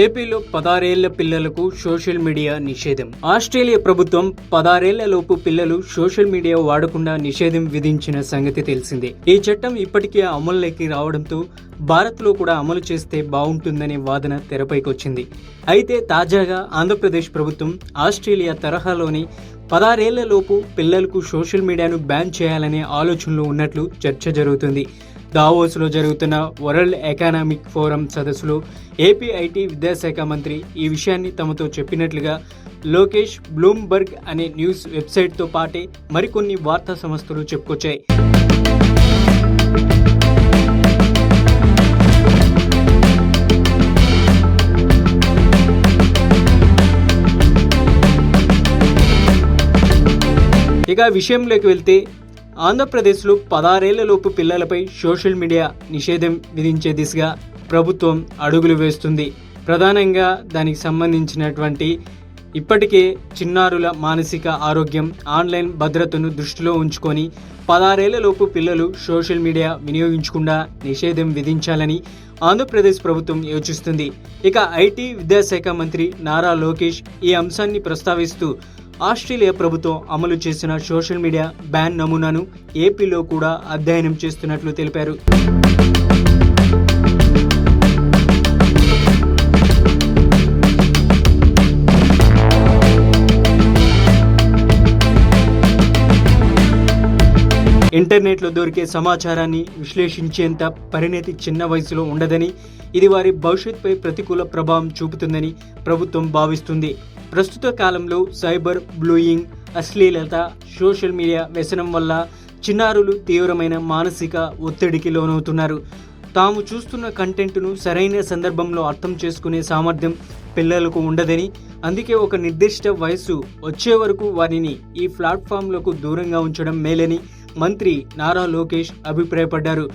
ఏపీలో 16 ఏళ్ల పిల్లలకు సోషల్ మీడియా నిషేధం. ఆస్ట్రేలియా ప్రభుత్వం 16 ఏళ్ల లోపు పిల్లలు సోషల్ మీడియా వాడకుండా నిషేధం విధించిన సంగతి తెలిసిందే. ఈ చట్టం ఇప్పటికే అమల్లోకి రావడంతో భారత్లో కూడా అమలు చేస్తే బాగుంటుందనే వాదన తెరపైకొచ్చింది. అయితే తాజాగా ఆంధ్రప్రదేశ్ ప్రభుత్వం ఆస్ట్రేలియా తరహాలోని 16 ఏళ్ల లోపు పిల్లలకు సోషల్ మీడియాను బ్యాన్ చేయాలనే ఆలోచనలో ఉన్నట్లు చర్చ జరుగుతుంది. దావోస్లో జరుగుతున్న వరల్డ్ ఎకనామిక్ ఫోరం సదస్సులో ఏపీ ఐటీ విద్యాశాఖ మంత్రి ఈ విషయాన్ని తమతో చెప్పినట్లుగా లోకేష్ బ్లూంబర్గ్ అనే న్యూస్ వెబ్సైట్తో పాటే మరికొన్ని వార్తా సంస్థలు చెప్పుకొచ్చాయి. ఇక విషయంలోకి వెళ్తే ఆంధ్రప్రదేశ్లో 16 ఏళ్ల లోపు పిల్లలపై సోషల్ మీడియా నిషేధం విధించే దిశగా ప్రభుత్వం అడుగులు వేస్తుంది. ప్రధానంగా దానికి సంబంధించినటువంటి ఇప్పటికే చిన్నారుల మానసిక ఆరోగ్యం, ఆన్లైన్ భద్రతను దృష్టిలో ఉంచుకొని 16 ఏళ్ల లోపు పిల్లలు సోషల్ మీడియా వినియోగించకుండా నిషేధం విధించాలని ఆంధ్రప్రదేశ్ ప్రభుత్వం యోచిస్తుంది. ఇక ఐటీ విద్యాశాఖ మంత్రి నారా లోకేష్ ఈ అంశాన్ని ప్రస్తావిస్తూ ఆస్ట్రేలియా ప్రభుత్వం అమలు చేసిన సోషల్ మీడియా బ్యాన్ నమూనాను ఏపీలో కూడా అధ్యయనం చేస్తున్నట్లు తెలిపారు. ఇంటర్నెట్లో దొరికే సమాచారాన్ని విశ్లేషించేంత పరిణతి చిన్న వయసులో ఉండదని, ఇది వారి భవిష్యత్తుపై ప్రతికూల ప్రభావం చూపుతుందని ప్రభుత్వం భావిస్తుంది. ప్రస్తుత కాలంలో సైబర్ బుల్లీయింగ్, అశ్లీలత, సోషల్ మీడియా వ్యసనం వల్ల చిన్నారులు తీవ్రమైన మానసిక ఒత్తిడికి లోనవుతున్నారు. తాము చూస్తున్న కంటెంట్ను సరైన సందర్భంలో అర్థం చేసుకునే సామర్థ్యం పిల్లలకు ఉండదని, అందుకే ఒక నిర్దిష్ట వయస్సు వచ్చే వరకు వారిని ఈ ప్లాట్ఫామ్లకు దూరంగా ఉంచడం మేలని మంత్రి నారా లోకేష్ అభిప్రాయపడ్డారు.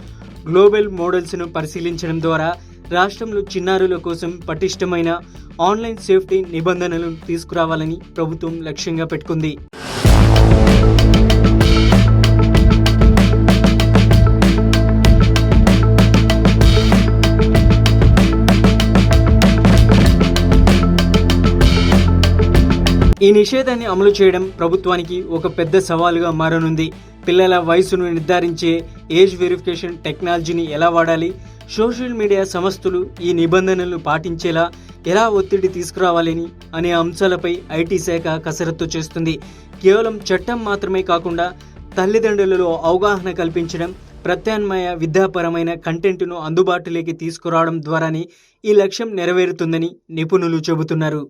గ్లోబల్ మోడల్స్ను పరిశీలించడం ద్వారా రాష్ట్రంలో చిన్నారుల కోసం పటిష్టమైన ఆన్లైన్ సేఫ్టీ నిబంధనలను తీసుకురావాలని ప్రభుత్వం లక్ష్యంగా పెట్టుకుంది. ఈ నిషేధాన్ని అమలు చేయడం ప్రభుత్వానికి ఒక పెద్ద సవాలుగా మారనుంది. పిల్లల వయసును నిర్ధారించే ఏజ్ వెరిఫికేషన్ టెక్నాలజీని ఎలా వాడాలి, సోషల్ మీడియా సంస్థలు ఈ నిబంధనలు పాటించేలా ఎలా ఒత్తిడి తీసుకురావాలని అనే అంశాలపై ఐటీ శాఖ కసరత్తు చేస్తుంది. కేవలం చట్టం మాత్రమే కాకుండా తల్లిదండ్రులలో అవగాహన కల్పించడం, ప్రత్యామ్నాయ విద్యాపరమైన కంటెంట్ను అందుబాటులోకి తీసుకురావడం ద్వారానే ఈ లక్ష్యం నెరవేరుతుందని నిపుణులు చెబుతున్నారు.